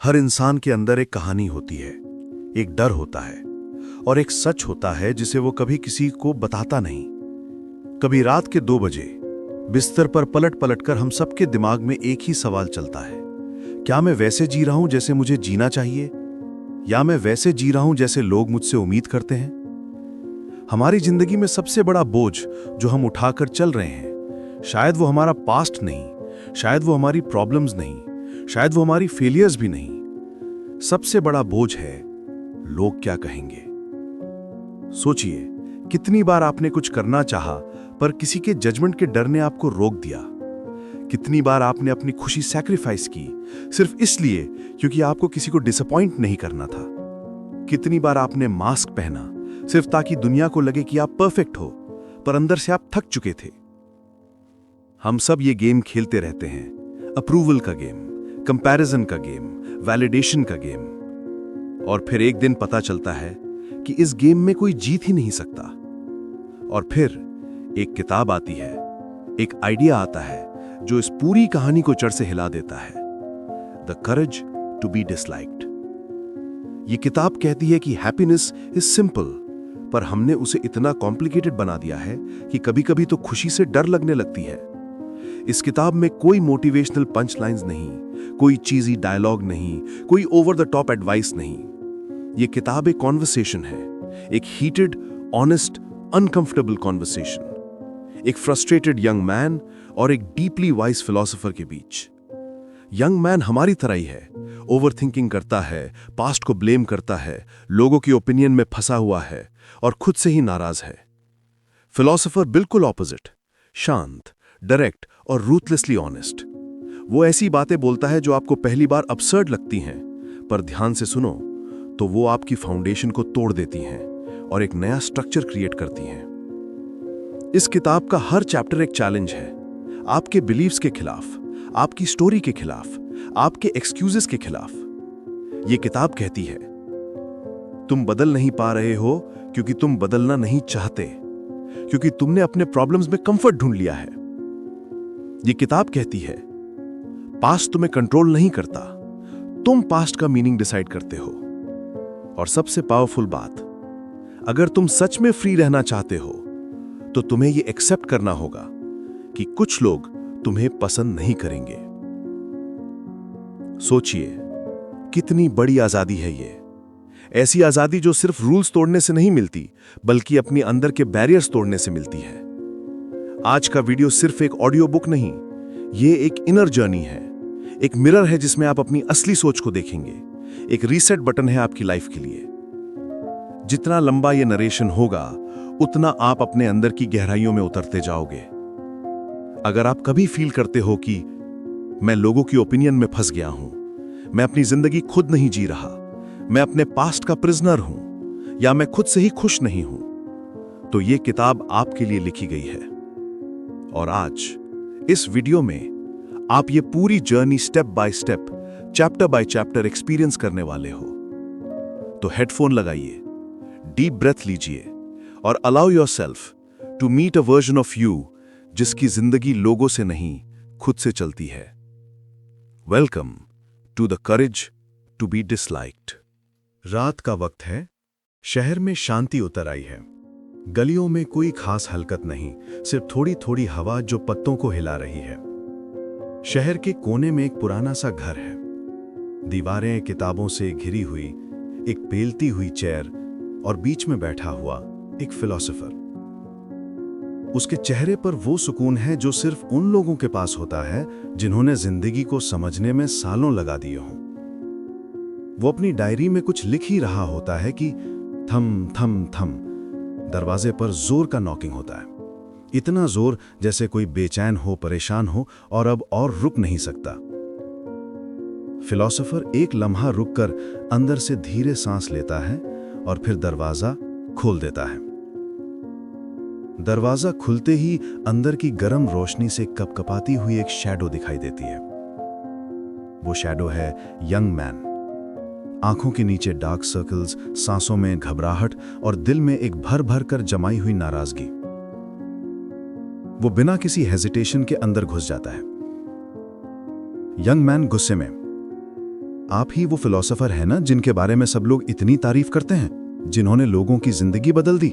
हर इंसान के अंदर एक कहानी होती है, एक डर होता है और एक सच होता है जिसे वो कभी किसी को बताता नहीं। कभी रात के 2 बजे बिस्तर पर पलट पलट कर हम सबके दिमाग में एक ही सवाल चलता है, क्या मैं वैसे जी रहा हूं जैसे मुझे जीना चाहिए, या मैं वैसे जी रहा हूं जैसे लोग मुझसे उम्मीद करते हैं। हमारी जिंदगी में सबसे बड़ा बोझ जो हम उठाकर चल रहे हैं, शायद वो हमारा पास्ट नहीं, शायद वो हमारी प्रॉब्लम्स नहीं, शायद वो हमारी फेलियर्स भी नहीं। सबसे बड़ा बोझ है लोग क्या कहेंगे। सोचिए, कितनी बार आपने कुछ करना चाहा पर किसी के जजमेंट के डर ने आपको रोक दिया। कितनी बार आपने अपनी खुशी सैक्रिफाइस की सिर्फ इसलिए क्योंकि आपको किसी को डिसअपॉइंट नहीं करना था। कितनी बार आपने मास्क पहना सिर्फ ताकि दुनिया को लगे कि आप परफेक्ट हो, पर अंदर से आप थक चुके थे। हम सब ये गेम खेलते रहते हैं, अप्रूवल का गेम, कंपैरिजन का गेम, वैलिडेशन का गेम। और फिर एक दिन पता चलता है कि इस गेम में कोई जीत ही नहीं सकता। और फिर एक किताब आती है, एक आइडिया आता है जो इस पूरी कहानी को जड़ से हिला देता है। The courage to be disliked. ये किताब कहती है कि हैप्पीनेस इज सिंपल, पर हमने उसे इतना कॉम्प्लिकेटेड बना दिया है कि कभी-कभी तो खुशी से डर लगने लगती है। इस किताब में कोई मोटिवेशनल पंच लाइन्स नहीं, कोई चीजी डायलॉग नहीं, कोई ओवर द टॉप एडवाइस नहीं। यह किताब एक कॉन्वर्सेशन है, एक हीटेड, ऑनेस्ट, अनकंफर्टेबल कॉन्वर्सेशन, एक फ्रस्ट्रेटेड यंग मैन और एक डीपली वाइज फिलोसोफर के बीच। यंग मैन हमारी तरह ही है, ओवरथिंकिंग करता है, पास्ट को ब्लेम करता है, लोगों की ओपिनियन में फंसा हुआ है और खुद से ही नाराज है। फिलोसोफर बिल्कुल ऑपोजिट, शांत, डायरेक्ट और रूथलेसली ऑनेस्ट। वो ऐसी बातें बोलता है जो आपको पहली बार absurd लगती हैं, पर ध्यान से सुनो तो वो आपकी फाउंडेशन को तोड़ देती हैं और एक नया स्ट्रक्चर क्रिएट करती हैं। इस किताब का हर चैप्टर एक चैलेंज है, आपके बिलीव्स के खिलाफ, आपकी स्टोरी के खिलाफ, आपके एक्सक्यूजेस के खिलाफ। ये किताब कहती है, तुम बदल नहीं पा रहे हो क्योंकि तुम बदलना नहीं चाहते, क्योंकि तुमने अपने प्रॉब्लम्स में कंफर्ट ढूंढ लिया है। ये किताब कहती है, पास्ट तुम्हें कंट्रोल नहीं करता, तुम पास्ट का मीनिंग डिसाइड करते हो। और सबसे पावरफुल बात, अगर तुम सच में फ्री रहना चाहते हो तो तुम्हें यह एक्सेप्ट करना होगा कि कुछ लोग तुम्हें पसंद नहीं करेंगे। सोचिए, कितनी बड़ी आजादी है ये। ऐसी आजादी जो सिर्फ रूल्स तोड़ने से नहीं मिलती, बल्कि अपनी अंदर के बैरियर्स तोड़ने से मिलती है। आज का वीडियो सिर्फ एक ऑडियो बुक नहीं, ये एक इनर जर्नी है, एक मिरर है जिसमें आप अपनी असली सोच को देखेंगे, एक रीसेट बटन है आपकी लाइफ के लिए। जितना लंबा ये नरेशन होगा, उतना आप अपने अंदर की गहराइयों में उतरते जाओगे। अगर आप कभी फील करते हो कि मैं लोगों की ओपिनियन में फंस गया हूं, मैं अपनी जिंदगी खुद नहीं जी रहा, मैं अपने पास्ट का प्रिजनर हूं, या मैं खुद से ही खुश नहीं हूं, तो ये किताब आपके लिए लिखी गई है। और आज इस वीडियो में आप ये पूरी journey step by step, chapter by chapter experience करने वाले हो। तो हेडफोन लगाइए, डीप ब्रेथ लीजिए और allow yourself to meet a version of you जिसकी जिंदगी लोगों से नहीं, खुद से चलती है। Welcome to the courage to be disliked. रात का वक्त है, शहर में शांति उतर आई है। गलियों में कोई खास हलकत नहीं, सिर्फ थोड़ी थोड़ी हवा जो पत्तों को हिला रही है। शहर के कोने में एक पुराना सा घर है, दीवारें किताबों से घिरी हुई, एक पेलती हुई चेयर और बीच में बैठा हुआ एक फिलोसोफर। उसके चेहरे पर वो सुकून है जो सिर्फ उन लोगों के पास होता है जिन्होंने जिंदगी को समझने में सालों लगा दिए हों। वो अपनी डायरी में कुछ लिख ही रहा होता है कि थम थम थम दरवाजे पर जोर का नॉकिंग होता है, इतना जोर जैसे कोई बेचैन हो, परेशान हो और अब और रुक नहीं सकता। फिलोसोफर एक लम्हा रुककर अंदर से धीरे सांस लेता है और फिर दरवाजा खोल देता है। दरवाजा खुलते ही अंदर की गर्म रोशनी से कपकपाती हुई एक शैडो दिखाई देती है। वो शैडो है यंग मैन। आंखों के नीचे डार्क सर्कल्स, सांसों में घबराहट और दिल में एक भर भर कर जमाई हुई नाराजगी। वो बिना किसी हेजिटेशन के अंदर घुस जाता है। यंग मैन गुस्से में, आप ही वो फिलोसोफर हैं ना जिनके बारे में सब लोग इतनी तारीफ करते हैं, जिन्होंने लोगों की जिंदगी बदल दी।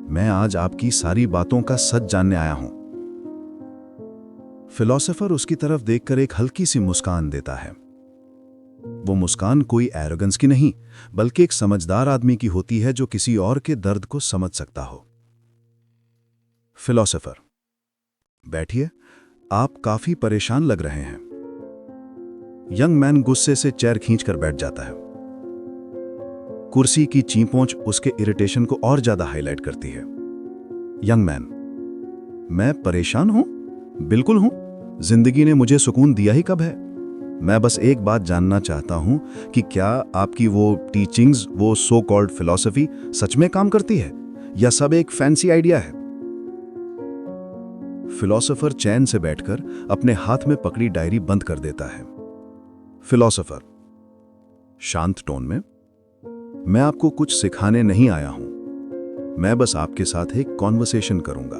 मैं आज आपकी सारी बातों का सच जानने आया हूं। फिलोसोफर उसकी तरफ देखकर एक हल्की सी मुस्कान देता है। वो मुस्कान कोई एरोगेंस की नहीं, बल्कि एक समझदार आदमी की होती है जो किसी और के दर्द को समझ सकता हो। फिलोसोफर: बैठिए, आप काफी परेशान लग रहे हैं। यंग मैन गुस्से से चेयर खींचकर बैठ जाता है। कुर्सी की चींपोंच उसके इरिटेशन को और ज्यादा हाईलाइट करती है। यंग मैन: मैं परेशान हूं? बिल्कुल हूं। जिंदगी ने मुझे सुकून दिया ही कब है? मैं बस एक बात जानना चाहता हूं कि क्या आपकी वो टीचिंग्स, वो सो कॉल्ड फिलॉसफी सच में काम करती है या सब एक फैंसी आइडिया है? फिलॉसोफर चैन से बैठकर अपने हाथ में पकड़ी डायरी बंद कर देता है। फिलॉसोफर शांत टोन में: मैं आपको कुछ सिखाने नहीं आया हूं, मैं बस आपके साथ एक कॉन्वर्सेशन करूंगा।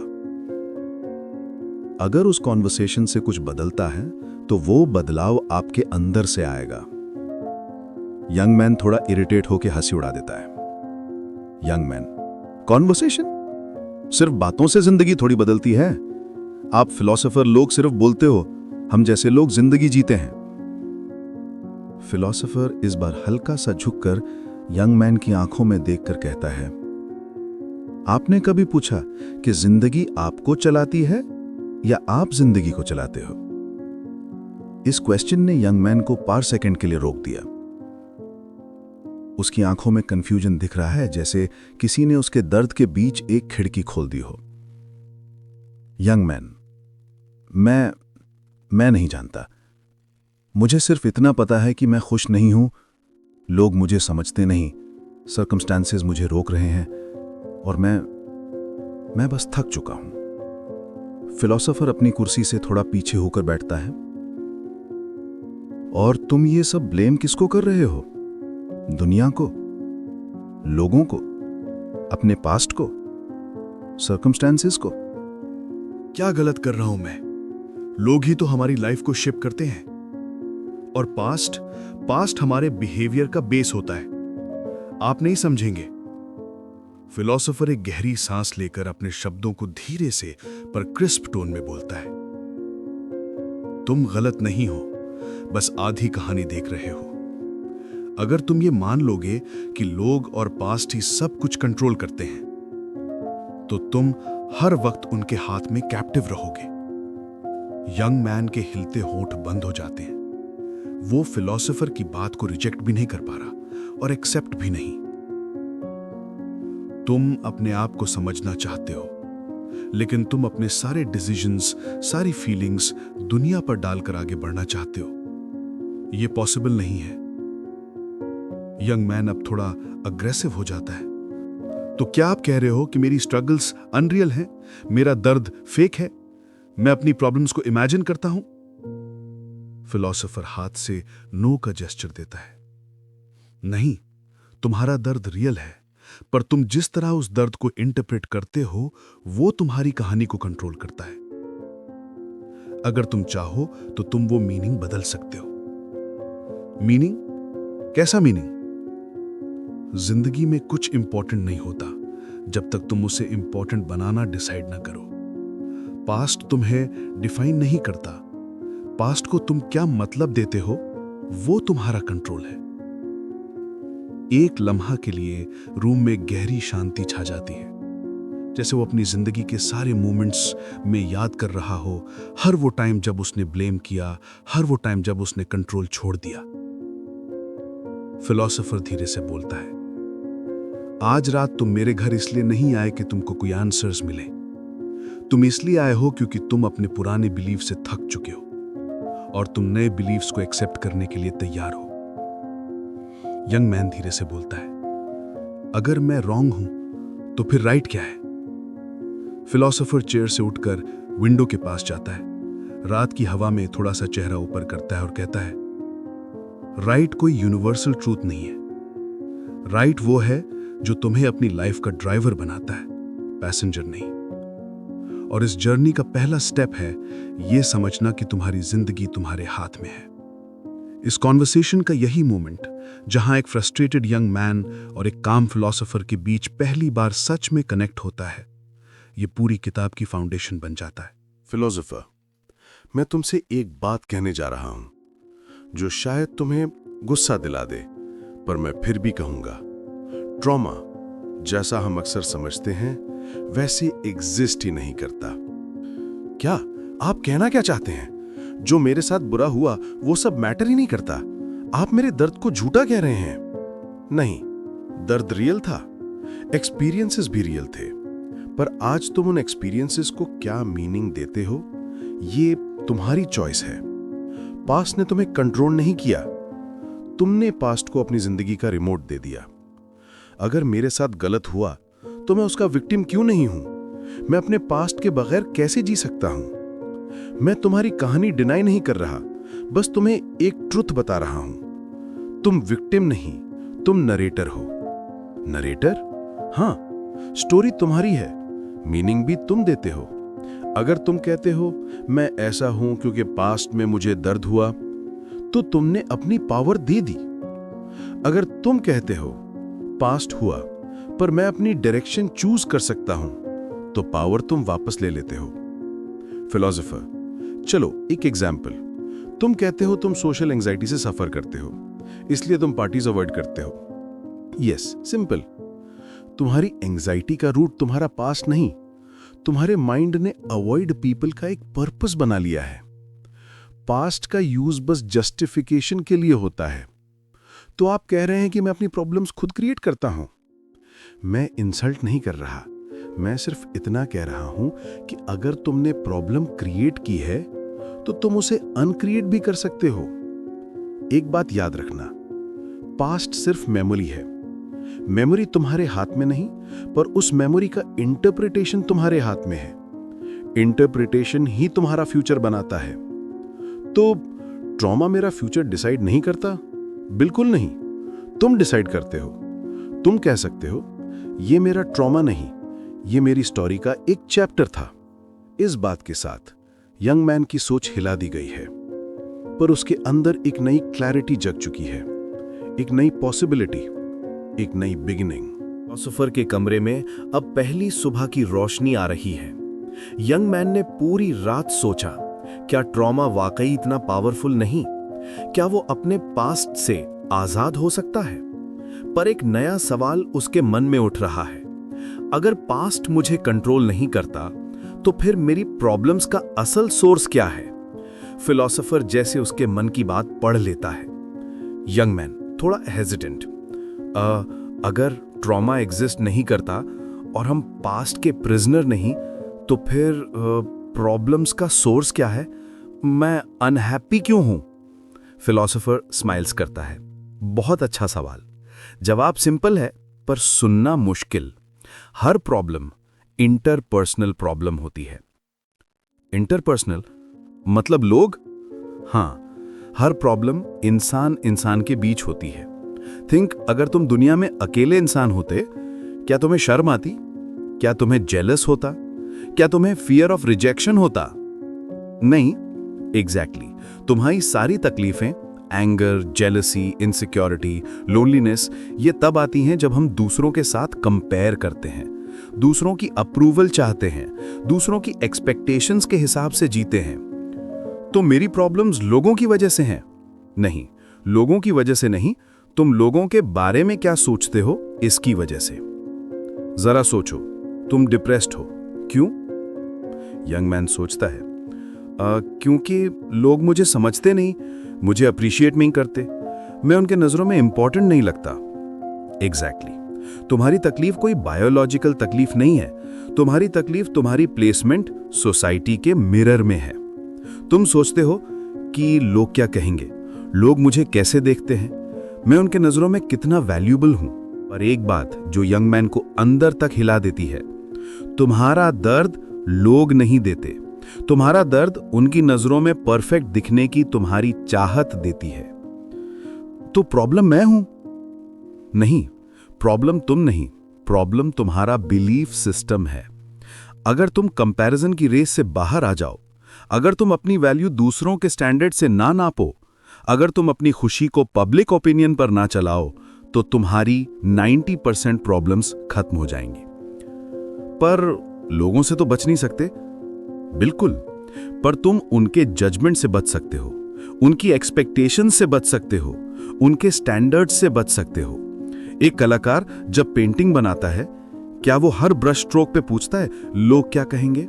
अगर उस कॉन्वर्सेशन से कुछ बदलता है तो वो बदलाव आपके अंदर से आएगा। यंग मैन थोड़ा इरिटेट होकर हंसी उड़ा देता है। Young man: conversation? सिर्फ बातों से जिंदगी थोड़ी बदलती है। आप फिलॉसोफर लोग सिर्फ बोलते हो, हम जैसे लोग जिंदगी जीते हैं। फिलॉसोफर इस बार हल्का सा झुककर यंग मैन की आंखों में देखकर कहता है, आपने कभी पूछा कि जिंदगी आपको चलाती है या आप जिंदगी को चलाते हो? इस क्वेश्चन ने यंग मैन को पार सेकंड के लिए रोक दिया। उसकी आंखों में कंफ्यूजन दिख रहा है, जैसे किसी ने उसके दर्द के बीच एक खिड़की खोल दी हो। यंग मैन: मैं नहीं जानता। मुझे सिर्फ इतना पता है कि मैं खुश नहीं हूं। लोग मुझे समझते नहीं, सर्कमस्टांसेस मुझे रोक रहे हैं और मैं बस थक चुका हूं। फिलॉसोफर अपनी कुर्सी से थोड़ा पीछे होकर बैठता है। और तुम ये सब ब्लेम किसको कर रहे हो? दुनिया को? लोगों को? अपने पास्ट को? सर्कमस्टांसेस को? क्या गलत कर रहा हूं मैं? लोग ही तो हमारी लाइफ को शेप करते हैं और पास्ट हमारे बिहेवियर का बेस होता है। आप नहीं समझेंगे। फिलॉसोफर एक गहरी सांस लेकर अपने शब्दों को धीरे से पर क्रिस्प टोन में बोलता है। तुम गलत नहीं हो, बस आधी कहानी देख रहे हो। अगर तुम ये मान लोगे कि लोग और पास्ट ही सब कुछ कंट्रोल करते हैं, तो तुम हर वक्त उनके हाथ में कैप्टिव रहोगे। यंग मैन के हिलते होंठ बंद हो जाते हैं। वो फिलॉसोफर की बात को रिजेक्ट भी नहीं कर पा रहा और एक्सेप्ट भी नहीं। तुम अपने आप को समझना चाहते हो, लेकिन तुम अपने सारे डिसीजंस, सारी फीलिंग्स दुनिया पर डालकर आगे बढ़ना चाहते हो। यह पॉसिबल नहीं है। यंग मैन अब थोड़ा अग्रेसिव हो जाता है। तो क्या आप कह रहे हो कि मेरी स्ट्रगल्स अनरियल हैं? मेरा दर्द फेक है? मैं अपनी प्रॉब्लम्स को इमेजिन करता हूं? फिलॉसोफर हाथ से नो का जेस्चर देता है। नहीं, तुम्हारा दर्द रियल है, पर तुम जिस तरह उस दर्द को इंटरप्रेट करते हो, वो तुम्हारी कहानी को कंट्रोल करता है। अगर तुम चाहो तो तुम वो मीनिंग बदल सकते हो। मीनिंग? कैसा मीनिंग? जिंदगी में कुछ इंपॉर्टेंट नहीं होता जब तक तुम उसे इंपॉर्टेंट बनाना डिसाइड ना करो। पास्ट तुम्हें डिफाइन नहीं करता। पास्ट को तुम क्या मतलब देते हो, वो तुम्हारा कंट्रोल है। एक लम्हा के लिए रूम में गहरी शांति छा जाती है, जैसे वो अपनी जिंदगी के सारे मोमेंट्स में याद कर रहा हो, हर वो टाइम जब उसने ब्लेम किया, हर वो टाइम जब उसने कंट्रोल छोड़ दिया। फिलॉसोफर धीरे से बोलता है, आज रात तुम मेरे घर इसलिए नहीं आए कि तुमको कोई आंसर्स मिले। तुम इसलिए आए हो क्योंकि तुम अपने पुराने बिलीफ से थक चुके हो और तुम नए बिलीफ्स को एक्सेप्ट करने के लिए तैयार हो। यंग मैन धीरे से बोलता है, अगर मैं रॉन्ग हूं तो फिर राइट क्या है? फिलॉसोफर चेयर से उठकर विंडो के पास जाता है, रात की हवा में थोड़ा सा चेहरा ऊपर करता है और कहता है, राइट कोई यूनिवर्सल ट्रूथ नहीं है। राइट वो है जो तुम्हें अपनी लाइफ का ड्राइवर बनाता है, पैसेंजर नहीं। और इस जर्नी का पहला स्टेप है ये समझना कि तुम्हारी जिंदगी तुम्हारे हाथ में है। इस कॉन्वर्सेशन का यही मोमेंट, जहां एक फ्रस्ट्रेटेड यंग मैन और एक काम फिलोसोफर के बीच पहली बार सच में कनेक्ट होता है, ये पूरी किताब की फाउंडेशन बन जाता है। फिलोसोफर, मैं तुमसे एक बात कहने जा रहा हूं जो शायद तुम्हें गुस्सा दिला दे, पर मैं फिर भी कहूंगा। ट्रॉमा, जैसा हम अक्सर समझते हैं, वैसे एग्जिस्ट ही नहीं करता। क्या आप कहना क्या चाहते हैं? जो मेरे साथ बुरा हुआ वो सब मैटर ही नहीं करता? आप मेरे दर्द को झूठा कह रहे हैं? नहीं, दर्द रियल था, एक्सपीरियंसेस भी रियल थे, पर आज तुम उन एक्सपीरियंसेस को क्या मीनिंग देते हो, ये तुम्हारी चॉइस है। पास्ट ने तुम्हें कंट्रोल नहीं किया, तुमने पास्ट को अपनी जिंदगी का रिमोट दे दिया। अगर मेरे साथ गलत हुआ तो मैं उसका विक्टिम क्यों नहीं हूं? मैं अपने पास्ट के बगैर कैसे जी सकता हूं? मैं तुम्हारी कहानी डिनाई नहीं कर रहा, बस तुम्हें एक ट्रुथ बता रहा हूं। तुम विक्टिम नहीं, तुम नरेटर हो। नरेटर? हां, स्टोरी तुम्हारी है, मीनिंग भी तुम देते हो। अगर तुम कहते हो मैं ऐसा हूं क्योंकि पास्ट में मुझे दर्द हुआ, तो तुमने अपनी पावर दे दी। अगर तुम कहते हो पास्ट हुआ पर मैं अपनी डायरेक्शन चूज कर सकता हूं, तो पावर तुम वापस ले लेते हो। फिलोसोफर, चलो एक एग्जाम्पल। तुम कहते हो तुम सोशल एंजाइटी से सफर करते हो, इसलिए तुम पार्टीज अवॉइड करते हो। Yes, simple. तुम्हारी एंजाइटी का रूट तुम्हारा पास्ट नहीं, तुम्हारे माइंड ने अवॉइड पीपल का एक पर्पस बना लिया है। पास्ट का यूज बस जस्टिफिकेशन के लिए होता है। तो आप कह रहे हैं कि मैं अपनी प्रॉब्लम्स खुद क्रिएट करता हूं। मैं इंसल्ट नहीं कर रहा, मैं सिर्फ इतना कह रहा हूं कि अगर तुमने प्रॉब्लम क्रिएट की है तो तुम उसे अनक्रिएट भी कर सकते हो। एक बात याद रखना, पास्ट सिर्फ मेमोरी है। मेमोरी तुम्हारे हाथ में नहीं, पर उस मेमोरी का इंटरप्रिटेशन तुम्हारे हाथ में है। इंटरप्रिटेशन ही तुम्हारा फ्यूचर बनाता है। तो ट्रॉमा मेरा फ्यूचर डिसाइड नहीं करता? बिल्कुल नहीं, तुम डिसाइड करते हो। तुम कह सकते हो ये मेरा ट्रॉमा नहीं, ये मेरी स्टोरी का एक चैप्टर था। इस बात के साथ यंग मैन की सोच हिला दी गई है, पर उसके अंदर एक नई क्लैरिटी जग चुकी है, एक नई पॉसिबिलिटी, एक नई बिगिनिंग। फिलोसोफर के कमरे में अब पहली सुबह की रोशनी आ रही है। यंग मैन ने पूरी रात सोचा, क्या ट्रॉमा वाकई इतना पावरफुल नहीं? क्या वो अपने पास्ट से आजाद हो सकता है? पर एक नया सवाल उसके मन में उठ रहा है। अगर पास्ट मुझे कंट्रोल नहीं करता, तो फिर मेरी प्रॉब्लम्स का असल सोर्स क्या है? फिलोसोफर जैसे उसके मन की बात पढ़ लेता है। यंग मैन थोड़ा हेजिटेंट, अगर ट्रॉमा एग्जिस्ट नहीं करता और हम पास्ट के प्रिजनर नहीं, तो फिर प्रॉब्लम्स का सोर्स क्या है? मैं अनहैप्पी क्यों हूं? फिलोसोफर स्माइल्स करता है। बहुत अच्छा सवाल। जवाब सिंपल है, पर सुनना मुश्किल। हर प्रॉब्लम इंटरपर्सनल प्रॉब्लम होती है। इंटरपर्सनल मतलब लोग? हां, हर प्रॉब्लम इंसान इंसान के बीच होती है। थिंक, अगर तुम दुनिया में अकेले इंसान होते, क्या तुम्हें शर्म आती? क्या तुम्हें जेलस होता? क्या तुम्हें फियर ऑफ रिजेक्शन होता? नहीं, एग्जैक्टली। तुम्हारी सारी तकलीफें, एंगर, जेलसी, इनसिक्योरिटी, लोनलीनेस, ये तब आती हैं जब हम दूसरों के साथ कंपेयर करते हैं, दूसरों की अप्रूवल चाहते हैं, दूसरों की एक्सपेक्टेशंस के हिसाब से जीते हैं। तो मेरी प्रॉब्लम्स लोगों की वजह से हैं? नहीं, लोगों की वजह से नहीं, तुम लोगों के बारे में क्या सोचते हो, इसकी वजह से। जरा सोचो, तुम डिप्रेस्ड हो, क्यों? यंग मैन सोचता है, क्योंकि लोग मुझे समझते नहीं, मुझे अप्रिशिएट नहीं करते, मैं उनके नजरों में इंपॉर्टेंट नहीं लगता। एग्जैक्टली। तुम्हारी तकलीफ कोई बायोलॉजिकल तकलीफ नहीं है, तुम्हारी तकलीफ तुम्हारी प्लेसमेंट सोसाइटी के मिरर में है। तुम सोचते हो कि लोग क्या कहेंगे, लोग मुझे कैसे देखते हैं, मैं उनके नजरों में कितना वैल्यूएबल हूं। पर एक बात जो यंग मैन को अंदर तक हिला देती है, तुम्हारा दर्द लोग नहीं देते, तुम्हारा दर्द उनकी नजरों में परफेक्ट दिखने की तुम्हारी चाहत देती है। तो प्रॉब्लम मैं हूं? नहीं, प्रॉब्लम तुम नहीं, प्रॉब्लम तुम्हारा बिलीफ सिस्टम है। अगर तुम कंपैरिजन की रेस से बाहर आ जाओ, अगर तुम अपनी वैल्यू दूसरों के स्टैंडर्ड से ना नापो, अगर तुम अपनी खुशी को पब्लिक ओपिनियन पर ना चलाओ तो तुम्हारी 90% प्रॉब्लम्स खत्म हो जाएंगी। पर लोगों से तो बच नहीं सकते, बिल्कुल, पर तुम उनके जजमेंट से बच सकते हो, उनकी एक्सपेक्टेशन से बच सकते हो, उनके स्टैंडर्ड्स से बच सकते हो। एक कलाकार जब पेंटिंग बनाता है, क्या वो हर ब्रश स्ट्रोक पे पूछता है लोग क्या कहेंगे?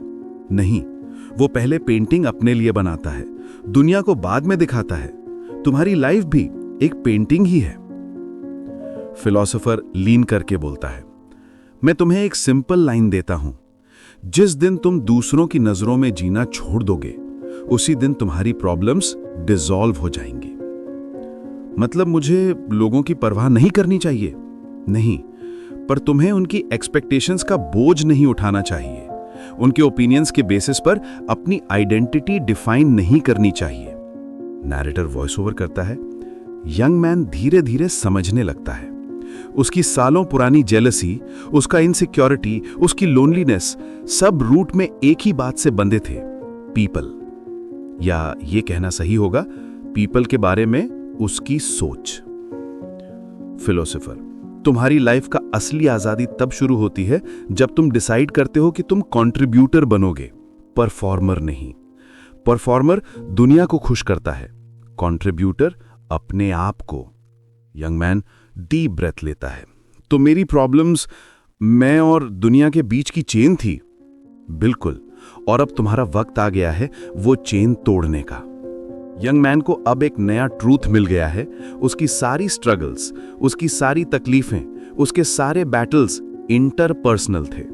नहीं, वो पहले पेंटिंग अपने लिए बनाता है, दुनिया को बाद में दिखाता है। तुम्हारी लाइफ भी एक पेंटिंग ही है। फिलॉसफर लीन करके बोलता है, मैं तुम्हें एक सिंपल लाइन देता हूं, जिस दिन तुम दूसरों की नजरों में जीना छोड़ दोगे, उसी दिन तुम्हारी प्रॉब्लम्स डिसॉल्व हो जाएंगी। मतलब मुझे लोगों की परवाह नहीं करनी चाहिए, नहीं, पर तुम्हें उनकी एक्सपेक्टेशंस का बोझ नहीं उठाना चाहिए, उनके ओपिनियंस के बेसिस पर अपनी आइडेंटिटी डिफाइन नहीं करनी चाहिए। नैरेटर वॉइस ओवर करता है, यंग मैन धीरे धीरे समझने लगता है। उसकी सालों पुरानी जेलसी, उसका इनसिक्योरिटी, उसकी लोनलीनेस, सब रूट में एक ही बात से बंधे थे, पीपल, या ये कहना सही होगा, पीपल के बारे में उसकी सोच। फिलोसोफर, तुम्हारी लाइफ का असली आजादी तब शुरू होती है जब तुम डिसाइड करते हो कि तुम कंट्रीब्यूटर बनोगे, परफॉर्मर नहीं। परफॉर्मर दुनिया को खुश करता है, कंट्रीब्यूटर अपने आप को। यंग मैन डीप ब्रेथ लेता है। तो मेरी प्रॉब्लम्स मैं और दुनिया के बीच की चेन थी? बिल्कुल, और अब तुम्हारा वक्त आ गया है वो चेन तोड़ने का। यंग मैन को अब एक नया ट्रूथ मिल गया है। उसकी सारी स्ट्रगल्स, उसकी सारी तकलीफें, उसके सारे बैटल्स इंटरपर्सनल थे,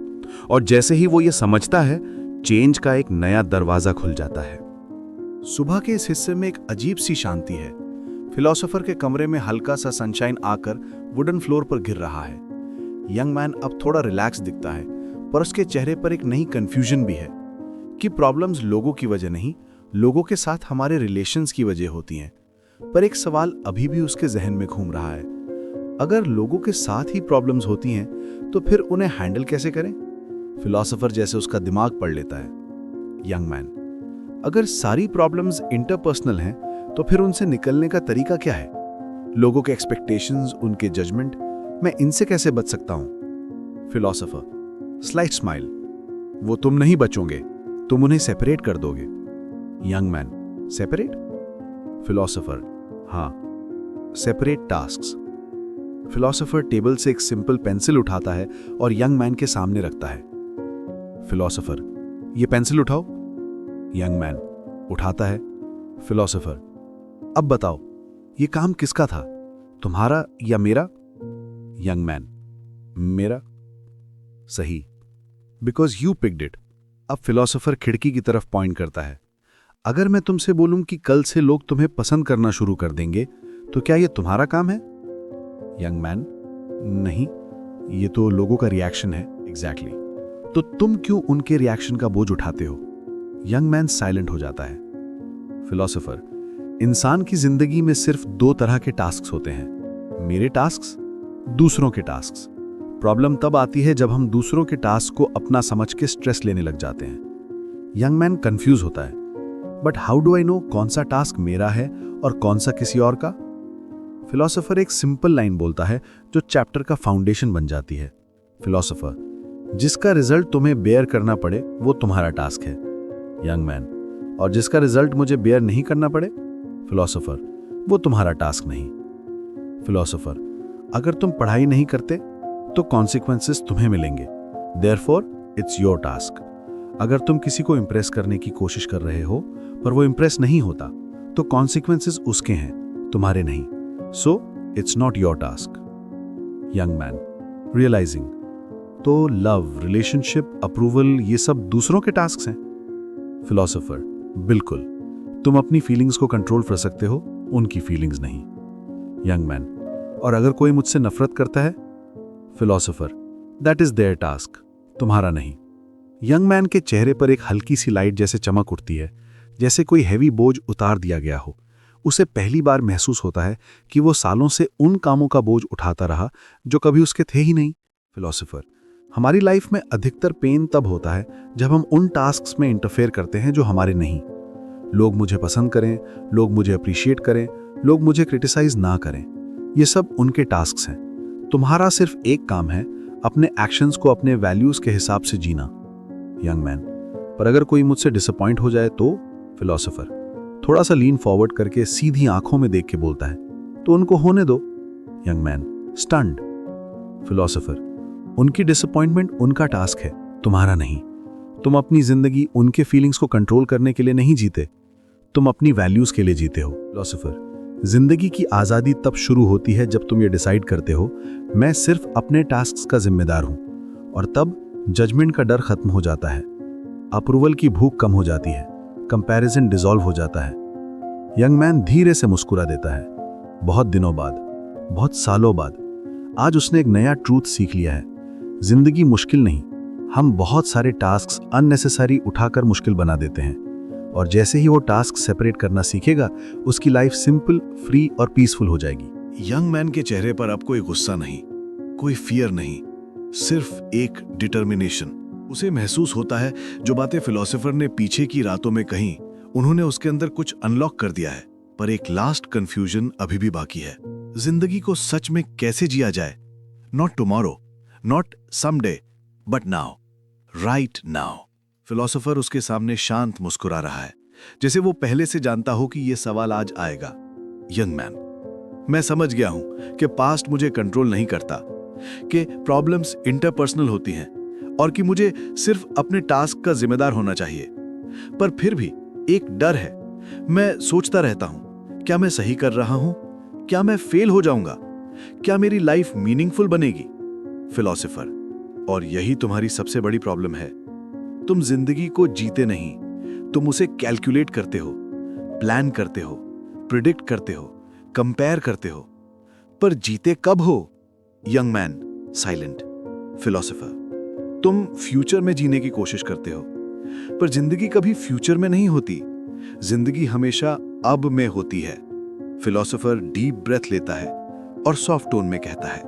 और जैसे ही वो ये समझता है, चेंज का एक नया दरवाजा खुल जाता है। सुबह के इस हिस्से में एक अजीब सी शांति है। फिलॉसफर के कमरे में हल्का सा सनशाइन आकर वुडन फ्लोर पर गिर रहा है। यंग मैन अब थोड़ा रिलैक्स दिखता है, पर उसके चेहरे पर एक नई कंफ्यूजन भी है कि प्रॉब्लम्स लोगों की वजह नहीं, लोगों के साथ हमारे रिलेशंस की वजह होती हैं। पर एक सवाल अभी भी उसके जहन में घूम रहा है, अगर लोगों के साथ ही प्रॉब्लम्स होती हैं तो फिर उन्हें हैंडल कैसे करें? फिलॉसफर जैसे उसका दिमाग पढ़ लेता है। यंग मैन, अगर सारी प्रॉब्लम्स इंटरपर्सनल हैं तो फिर उनसे निकलने का तरीका क्या है? लोगों के एक्सपेक्टेशंस, उनके जजमेंट, मैं इनसे कैसे बच सकता हूं? फिलॉसफर स्लाइट स्माइल, वो तुम नहीं बचोगे, तुम उन्हें सेपरेट कर दोगे। Young man, separate? फिलॉसफर, हां, सेपरेट टास्क्स। फिलॉसफर टेबल से एक सिंपल पेंसिल उठाता है और यंग मैन के सामने रखता है। फिलॉसफर, ये पेंसिल उठाओ। यंग मैन उठाता है। फिलॉसफर, अब बताओ, ये काम किसका था, तुम्हारा या मेरा? यंग मैन, मेरा। सही, बिकॉज यू पिक्ड इट। अब फिलॉसफर खिड़की की तरफ पॉइंट करता है। अगर मैं तुमसे बोलूं कि कल से लोग तुम्हें पसंद करना शुरू कर देंगे, तो क्या ये तुम्हारा काम है? यंग मैन, नहीं, ये तो लोगों का रिएक्शन है। एग्जैक्टली। तो तुम क्यों उनके रिएक्शन का बोझ उठाते हो? यंग मैन साइलेंट हो जाता है। फिलॉसफर, इंसान की जिंदगी में सिर्फ दो तरह के टास्क्स होते हैं, मेरे टास्क्स, दूसरों के टास्क्स। प्रॉब्लम तब आती है जब हम दूसरों के टास्क को अपना समझ के स्ट्रेस लेने लग जाते हैं। यंग मैन कंफ्यूज होता है, but how do I know कौन सा टास्क मेरा है और कौन सा किसी और का? फिलॉसफर एक सिंपल लाइन बोलता है जो चैप्टर का फाउंडेशन बन जाती है। फिलॉसफर, जिसका रिजल्ट तुम्हें बेयर करना पड़े वो तुम्हारा टास्क है। यंग मैन, और जिसका रिजल्ट मुझे बेयर नहीं करना पड़े? फिलॉसफर, वो तुम्हारा टास्क नहीं। फिलॉसफर, अगर तुम पढ़ाई नहीं करते तो कॉन्सिक्वेंसेस तुम्हें मिलेंगे, देयरफॉर इट्स योर टास्क। अगर तुम किसी को इंप्रेस करने की कोशिश कर रहे हो पर वो इंप्रेस नहीं होता, तो कॉन्सिक्वेंसेस उसके हैं, तुम्हारे नहीं। So it's not your task. Young man, realizing, तो लव, रिलेशनशिप, अप्रूवल, ये सब दूसरों के टास्क हैं? फिलॉसफर, बिल्कुल, तुम अपनी फीलिंग्स को कंट्रोल कर सकते हो, उनकी फीलिंग्स नहीं। यंग मैन, और अगर कोई मुझसे नफरत करता है? Philosopher, that is there task, तुम्हारा नहीं। यंग मैन के चेहरे पर एक हल्की सी लाइट जैसे चमक उठती है, जैसे कोई हैवी बोझ उतार दिया गया हो। उसे पहली बार महसूस होता है कि वो सालों से उन कामों का बोझ उठाता रहा जो कभी उसके थे ही नहीं। फिलॉसफर, हमारी लाइफ में अधिकतर पेन तब होता है जब हम उन टास्क्स में इंटरफेयर करते हैं जो हमारे नहीं। लोग मुझे पसंद करें, लोग मुझे अप्रिशिएट करें, लोग मुझे क्रिटिसाइज ना करें। ये सब उनके टास्क्स हैं। तुम्हारा सिर्फ एक काम है, अपने एक्शंस को अपने वैल्यूज के हिसाब से जीना। यंग मैन, पर अगर कोई मुझसे डिसअपॉइंट हो जाए तो? फिलोसोफर थोड़ा सा लीन फॉरवर्ड करके सीधी आंखों में देख के बोलता है, तो उनको होने दो। Young man stunned. फिलोसोफर उनकी डिसअपॉइंटमेंट उनका टास्क है, तुम्हारा नहीं। तुम अपनी जिंदगी उनके फीलिंग्स को कंट्रोल करने के लिए नहीं जीते, तुम अपनी वैल्यूज के लिए जीते हो। फिलोसोफर जिंदगी की आजादी तब शुरू होती है जब तुम ये डिसाइड करते हो मैं सिर्फ अपने टास्क्स का जिम्मेदार हूं, और तब जजमेंट का डर खत्म हो जाता है, अप्रूवल की भूख कम हो जाती है, कंपैरिजन डिसॉल्व हो जाता है। यंग मैन धीरे से मुस्कुरा देता है। बहुत दिनों बाद, बहुत सालों बाद आज उसने एक नया ट्रूथ सीख लिया है। जिंदगी मुश्किल नहीं, हम बहुत सारे टास्क्स अननेसेसरी उठाकर मुश्किल बना देते हैं, और जैसे ही वो टास्क सेपरेट करना सीखेगा उसकी लाइफ सिंपल, फ्री और पीसफुल हो जाएगी। यंग मैन के चेहरे पर अब कोई गुस्सा नहीं, कोई फियर नहीं, सिर्फ एक डिटर्मिनेशन। उसे महसूस होता है जो बातें फिलोसोफर ने पीछे की रातों में कही, उन्होंने उसके अंदर कुछ अनलॉक कर दिया है। पर एक लास्ट कंफ्यूजन अभी भी बाकी है। जिंदगी को सच में कैसे जिया जाए? Not tomorrow, not someday, but now, right now. Philosopher उसके सामने शांत मुस्कुरा रहा है, जैसे वो पहले से जानता हो कि यह सवाल आज आएगा। यंग मैन, मैं समझ गया हूं कि पास्ट मुझे कंट्रोल नहीं करता, कि प्रॉब्लम्स इंटरपर्सनल होती हैं, और कि मुझे सिर्फ अपने टास्क का जिम्मेदार होना चाहिए। पर फिर भी एक डर है। मैं सोचता रहता हूं, क्या मैं सही कर रहा हूं? क्या मैं फेल हो जाऊंगा? क्या मेरी लाइफ मीनिंगफुल बनेगी? फिलोसोफर, और यही तुम्हारी सबसे बड़ी प्रॉब्लम है। तुम जिंदगी को जीते नहीं, तुम उसे कैलकुलेट करते हो, प्लान करते हो, प्रिडिक्ट करते हो, कंपेयर करते हो, पर जीते कब हो? Young man silent. फिलोसोफर, तुम फ्यूचर में जीने की कोशिश करते हो, पर जिंदगी कभी फ्यूचर में नहीं होती, जिंदगी हमेशा अब में होती है। फिलोसोफर डीप ब्रेथ लेता है और सॉफ्ट टोन में कहता है,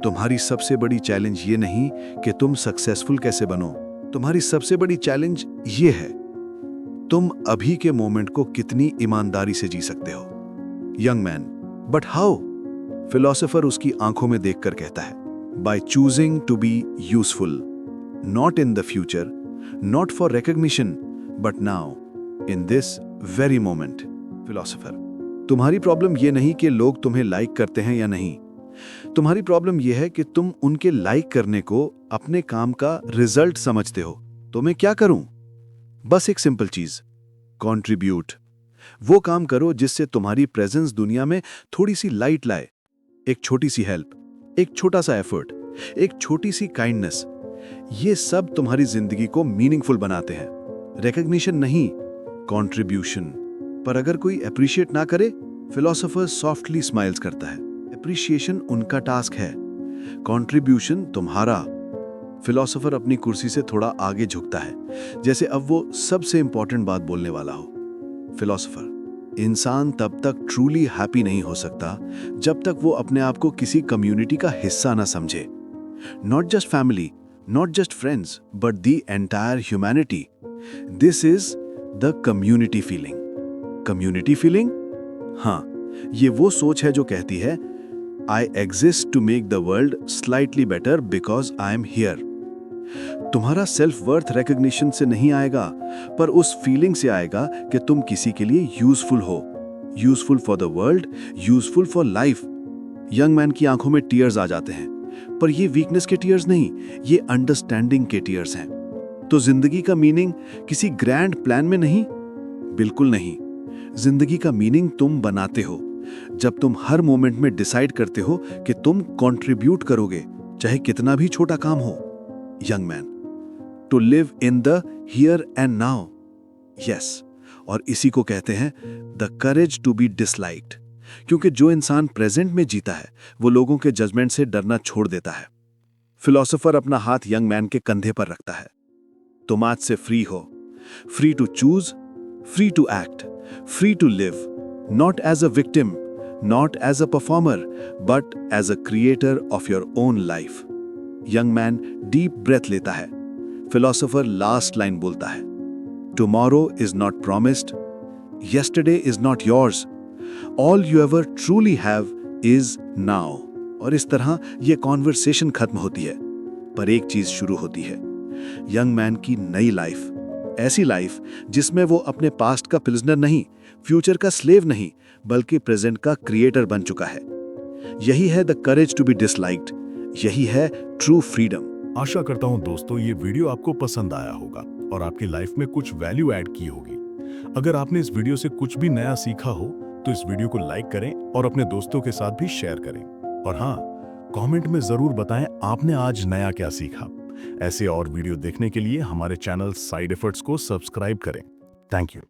तुम्हारी सबसे बड़ी चैलेंज ये नहीं कि तुम सक्सेसफुल कैसे बनो, तुम्हारी सबसे बड़ी चैलेंज ये है, तुम अभी के मोमेंट को कितनी ईमानदारी से जी सकते हो। Young man, but how? Philosopher उसकी आंखों में देखकर कहता है, by choosing to be useful, not in the future, not for recognition, but now, in this very moment. Philosopher, तुम्हारी प्रॉब्लम यह नहीं कि लोग तुम्हें लाइक करते हैं या नहीं, तुम्हारी प्रॉब्लम यह है कि तुम उनके लाइक करने को अपने काम का रिजल्ट समझते हो। तो मैं क्या करूं? बस एक सिंपल चीज, कंट्रीब्यूट। वो काम करो जिससे तुम्हारी प्रेजेंस दुनिया में थोड़ी सी लाइट लाए। एक छोटी सी हेल्प, एक छोटा सा एफर्ट, एक छोटी सी काइंडनेस, ये सब तुम्हारी जिंदगी को मीनिंगफुल बनाते हैं। रिकॉग्निशन नहीं, कंट्रीब्यूशन। पर अगर कोई अप्रिशिएट ना करे, फिलोसोफर सॉफ्टली स्माइल्स करता है। अप्रिशिएशन उनका टास्क है, कंट्रीब्यूशन तुम्हारा। फिलोसोफर अपनी कुर्सी से थोड़ा आगे झुकता है, जैसे अब वो सबसे इंपॉर्टेंट बात बोलने वाला हो। फिलोसोफर, इंसान तब तक ट्रूली हैप्पी नहीं हो सकता जब तक वो अपने आप को किसी कम्युनिटी का हिस्सा ना समझे। Not just family, not just friends, but the entire humanity. This is the community feeling. Community feeling? हाँ, ये वो सोच है जो कहती है, I exist to make the world slightly better because I am here. तुम्हारा सेल्फ वर्थ रिकॉग्निशन से नहीं आएगा, पर उस फीलिंग से आएगा कि तुम किसी के लिए यूजफुल हो, useful for the world, useful for life. Young man की आंखों में टीयर्स आ जाते हैं, पर ये वीकनेस के टीयर्स नहीं, ये अंडरस्टैंडिंग के टीयर्स हैं। तो जिंदगी का मीनिंग किसी ग्रैंड प्लान में नहीं, बिल्कुल नहीं। जिंदगी का मीनिंग तुम बनाते हो जब तुम हर मोमेंट में डिसाइड करते हो कि तुम कंट्रीब्यूट करोगे, चाहे कितना भी छोटा काम हो। Young man, to live in the here and now. Yes, और इसी को कहते हैं the courage to be disliked, क्योंकि जो इंसान प्रेजेंट में जीता है वो लोगों के जजमेंट से डरना छोड़ देता है। फिलोसोफर अपना हाथ यंग मैन के कंधे पर रखता है। तुम आज से फ्री हो, free to choose, free to act, free to live, not as a victim, not as a performer, but as a creator of your own life. Young man deep breath लेता है। Philosopher last line बोलता है, Tomorrow is not promised, yesterday is not yours, all you ever truly have is now. और इस तरह ये conversation खत्म होती है, पर एक चीज शुरू होती है, यंग मैन की नई लाइफ, ऐसी लाइफ जिसमें वो अपने पास्ट का प्रिजनर नहीं, फ्यूचर का स्लेव नहीं, बल्कि प्रेजेंट का क्रिएटर बन चुका है। यही है the courage to be disliked, यही है ट्रू फ्रीडम। आशा करता हूं दोस्तों ये वीडियो आपको पसंद आया होगा और आपकी लाइफ में कुछ वैल्यू ऐड की होगी। अगर आपने इस वीडियो से कुछ भी नया सीखा हो तो इस वीडियो को लाइक karen और अपने दोस्तों के साथ भी शेयर करें। और हाँ, कमेंट में जरूर बताएं आपने आज नया क्या सीखा। ऐसे और वीडियो देखने के लिए हमारे चैनल साइड एफर्ट्स को सब्सक्राइब करें। Thank you.